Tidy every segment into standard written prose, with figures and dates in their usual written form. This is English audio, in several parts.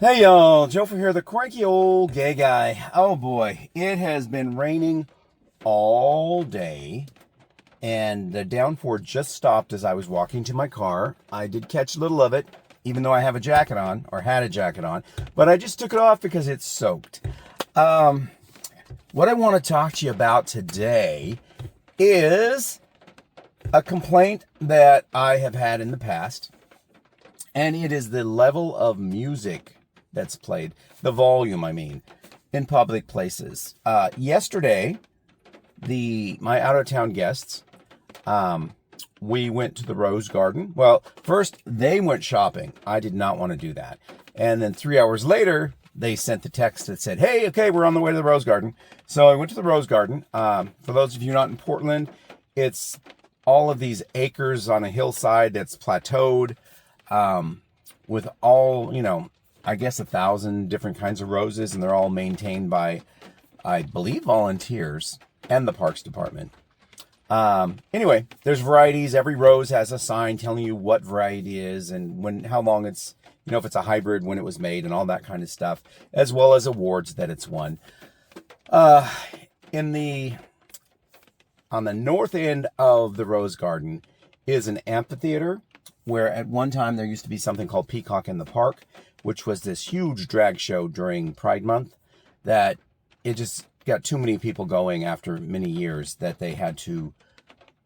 Hey y'all, Joefer here, the Cranky Old Gay Guy. Oh boy, it has been raining all day, and the downpour just stopped as I was walking to my car. I did catch a little of it, even though I have a jacket on, or had a jacket on, but I just took it off because it's soaked. What I want to talk to you about today is a complaint that I have had in the past, and it is the level of music that's played, the volume, in public places. Yesterday, my out-of-town guests, we went to the Rose Garden. Well, first, they went shopping. I did not want to do that. And then 3 hours later, they sent the text that said, hey, okay, we're on the way to the Rose Garden. So I went to the Rose Garden. For those of you not in Portland, it's all of these acres on a hillside that's plateaued, with all, I guess 1,000 different kinds of roses, and they're all maintained by, I believe, volunteers and the Parks Department. Anyway, there's varieties. Every rose has a sign telling you what variety is and how long it's, if it's a hybrid, when it was made, and all that kind of stuff, as well as awards that it's won. On the north end of the Rose Garden is an amphitheater, where at one time there used to be something called Peacock in the Park, which was this huge drag show during Pride Month that it just got too many people going after many years that they had to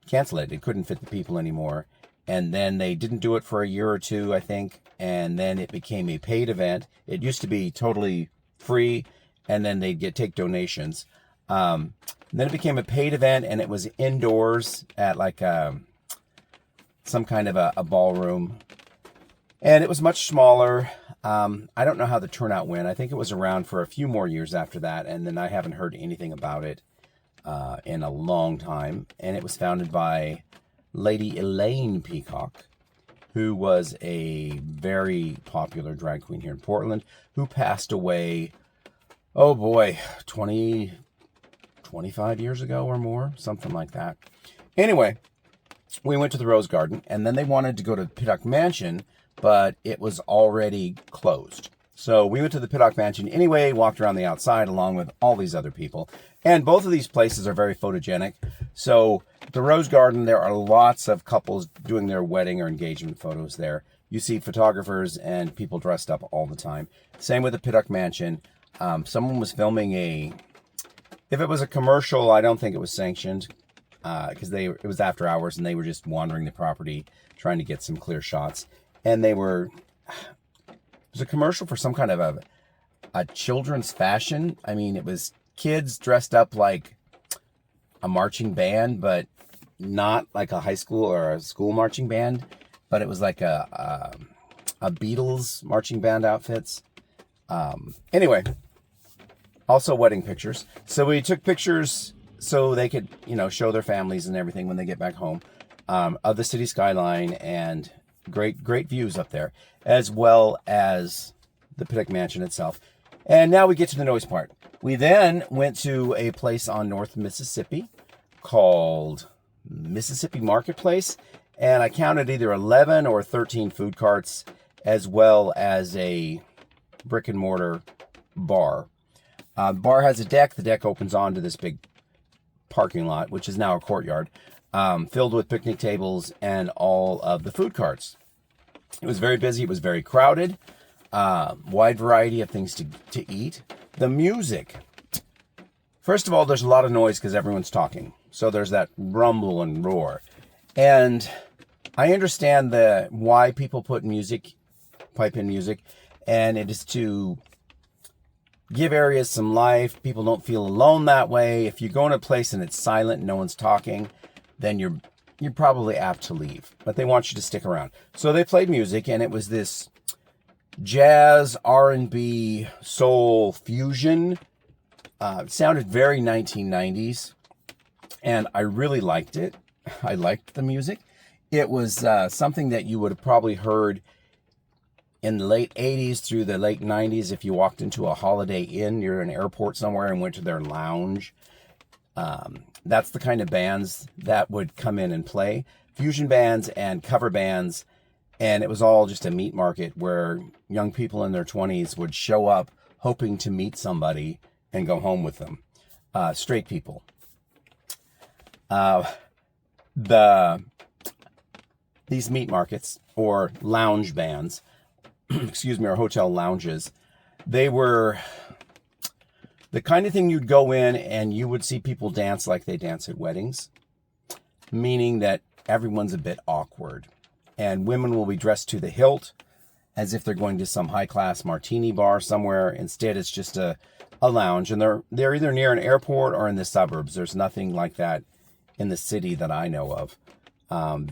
cancel it. It couldn't fit the people anymore. And then they didn't do it for a year or two, I think. And then it became a paid event. It used to be totally free, and then they'd take donations. Then it became a paid event, and it was indoors at like some kind of a ballroom. And it was much smaller. I don't know how the turnout went. I think it was around for a few more years after that, and then I haven't heard anything about it in a long time. And it was founded by Lady Elaine Peacock, who was a very popular drag queen here in Portland, who passed away, 25 years ago or more, something like that. Anyway, we went to the Rose Garden, and then they wanted to go to Pittock Mansion, but it was already closed. So we went to the Pittock Mansion anyway, walked around the outside along with all these other people. And both of these places are very photogenic. So the Rose Garden, there are lots of couples doing their wedding or engagement photos there. You see photographers and people dressed up all the time. Same with the Pittock Mansion. Someone was filming if it was a commercial, I don't think it was sanctioned, because it was after hours and they were just wandering the property trying to get some clear shots. And it was a commercial for some kind of a children's fashion. It was kids dressed up like a marching band, but not like a high school or a school marching band, but it was like a Beatles marching band outfits. Anyway, also wedding pictures. So we took pictures so they could, show their families and everything when they get back home, of the city skyline, and great views up there, as well as the Pittock Mansion itself. And now we get to the noise part. We then went to a place on North Mississippi called Mississippi Marketplace, and I counted either 11 or 13 food carts, as well as a brick and mortar bar. The bar has a deck. The deck opens onto this big parking lot, which is now a courtyard, filled with picnic tables and all of the food carts. It was very busy. It was very crowded. Wide variety of things to eat. The music. First of all, there's a lot of noise because everyone's talking. So there's that rumble and roar. And I understand why people put pipe in music, and it is to give areas some life. People don't feel alone that way. If you go in a place and it's silent and no one's talking, then you're probably apt to leave. But they want you to stick around. So they played music, and it was this jazz, R&B, soul fusion. It sounded very 1990s, and I really liked it. I liked the music. It was something that you would have probably heard in the late 80s through the late 90s if you walked into a Holiday Inn near an airport somewhere and went to their lounge. That's the kind of bands that would come in and play. Fusion bands and cover bands And it was all just a meat market where young people in their 20s would show up hoping to meet somebody and go home with them. Straight people. These meat markets, or lounge bands, excuse me, or hotel lounges, they were the kind of thing you'd go in and you would see people dance like they dance at weddings, meaning that everyone's a bit awkward. And women will be dressed to the hilt as if they're going to some high-class martini bar somewhere. Instead, it's just a lounge, and they're either near an airport or in the suburbs. There's nothing like that in the city that I know of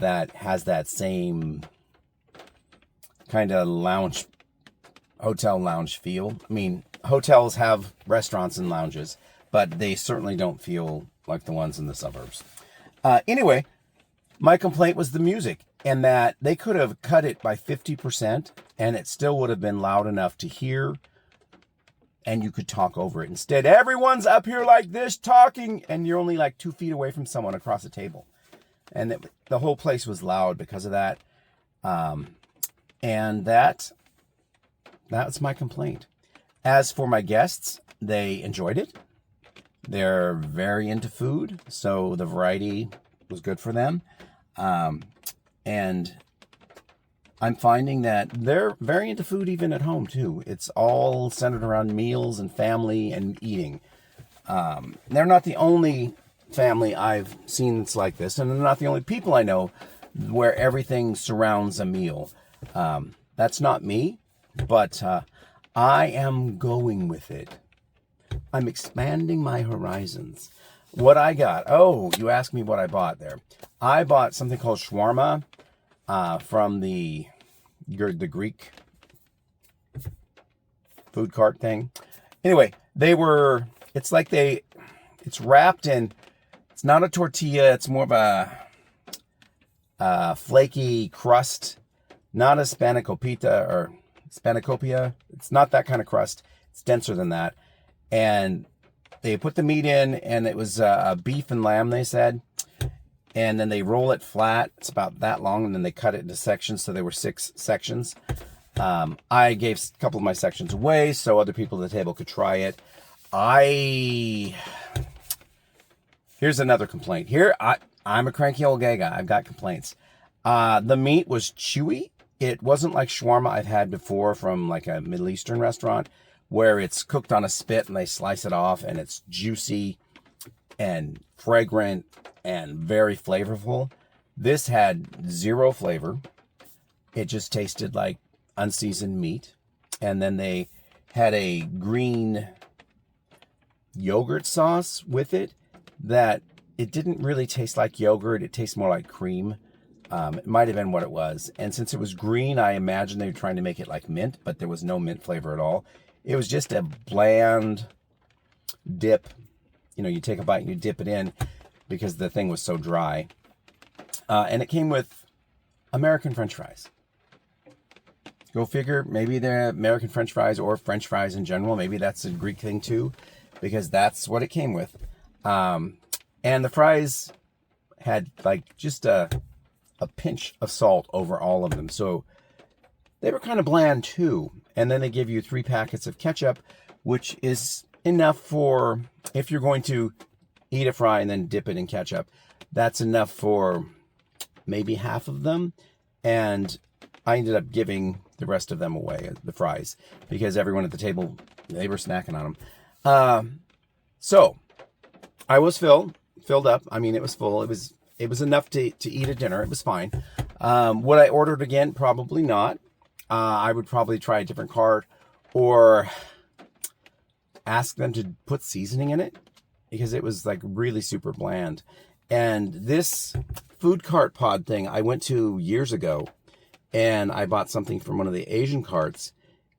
that has that same kind of lounge, hotel lounge feel. I mean, hotels have restaurants and lounges, but they certainly don't feel like the ones in the suburbs. Anyway, my complaint was the music, and that they could have cut it by 50% and it still would have been loud enough to hear, and you could talk over it. Instead, everyone's up here like this talking, and you're only like 2 feet away from someone across the table. And the whole place was loud because of that. And that's my complaint. As for my guests, they enjoyed it. They're very into food, so the variety was good for them. And I'm finding that they're very into food even at home too. It's all centered around meals and family and eating. They're not the only family I've seen that's like this, and they're not the only people I know where everything surrounds a meal. That's not me, but I am going with it. I'm expanding my horizons. What I got? Oh, you asked me what I bought there. I bought something called shawarma from the Greek food cart thing. Anyway, it's wrapped in, it's not a tortilla, it's more of a flaky crust, not a spanakopita. It's not that kind of crust. It's denser than that. And they put the meat in, and it was beef and lamb, they said. And then they roll it flat. It's about that long, and then they cut it into sections. So there were 6 sections. I gave a couple of my sections away so other people at the table could try it. Here's another complaint. I'm a cranky old gay guy. I've got complaints. The meat was chewy. It wasn't like shawarma I've had before from like a Middle Eastern restaurant where it's cooked on a spit and they slice it off and it's juicy and fragrant and very flavorful. This had 0 flavor. It just tasted like unseasoned meat. And then they had a green yogurt sauce with it that it didn't really taste like yogurt. It tastes more like cream. It might have been what it was. And since it was green, I imagine they were trying to make it like mint, but there was no mint flavor at all. It was just a bland dip. You know, you take a bite and you dip it in because the thing was so dry. And it came with American French fries. Go figure, maybe they're American French fries or French fries in general. Maybe that's a Greek thing too, because that's what it came with. And the fries had like just a pinch of salt over all of them. So they were kind of bland too. And then they give you 3 packets of ketchup, which is enough for, if you're going to eat a fry and then dip it in ketchup, that's enough for maybe half of them. And I ended up giving the rest of them away, the fries, because everyone at the table, they were snacking on them. So I was filled up. I mean, it was full. It was enough to eat a dinner. It was fine. Would I order it again? Probably not. I would probably try a different cart or ask them to put seasoning in it because it was like really super bland. And this food cart pod thing I went to years ago, and I bought something from one of the Asian carts,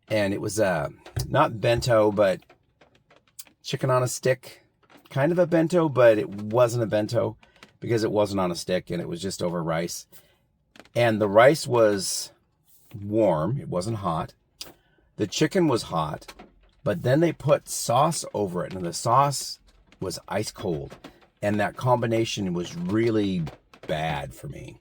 and it was not bento, but chicken on a stick, kind of a bento, but it wasn't a bento because it wasn't on a stick and it was just over rice. And the rice was warm. It wasn't hot. The chicken was hot, but then they put sauce over it, and the sauce was ice cold. And that combination was really bad for me.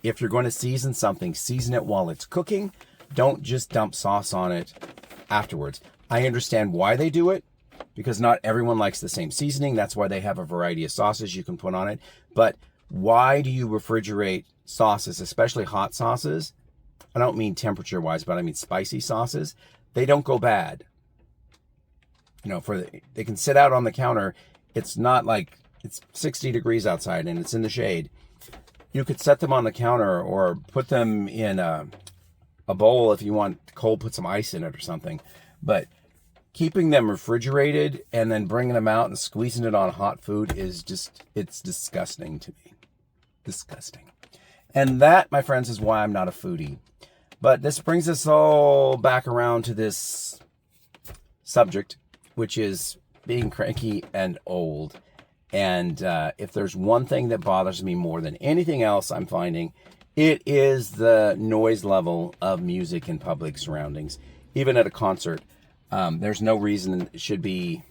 if you're going to season something, season it while it's cooking. Don't just dump sauce on it afterwards. I understand why they do it, because not everyone likes the same seasoning. That's why they have a variety of sauces you can put on it. But why do you refrigerate sauces, especially hot sauces? I don't mean temperature-wise, but I mean spicy sauces. They don't go bad. You know, they can sit out on the counter. It's not like it's 60 degrees outside and it's in the shade. You could set them on the counter or put them in a bowl if you want cold, put some ice in it or something. But keeping them refrigerated and then bringing them out and squeezing it on hot food is just, it's disgusting to me. Disgusting. And that, my friends, is why I'm not a foodie. But this brings us all back around to this subject, which is being cranky and old. And if there's one thing that bothers me more than anything else, I'm finding, it is the noise level of music in public surroundings. Even at a concert, there's no reason you should play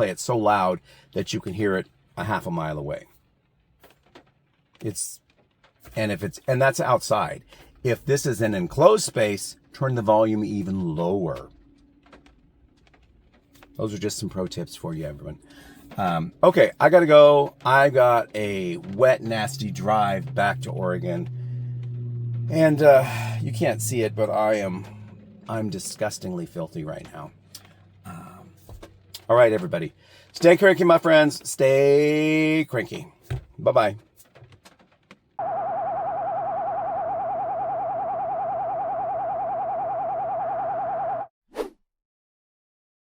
it so loud that you can hear it a half a mile away. And that's outside. If this is an enclosed space, turn the volume even lower. Those are just some pro tips for you, everyone. Okay, I gotta go. I got a wet, nasty drive back to Oregon. And you can't see it, but I'm disgustingly filthy right now. All right, everybody. Stay cranky, my friends. Stay cranky. Bye-bye.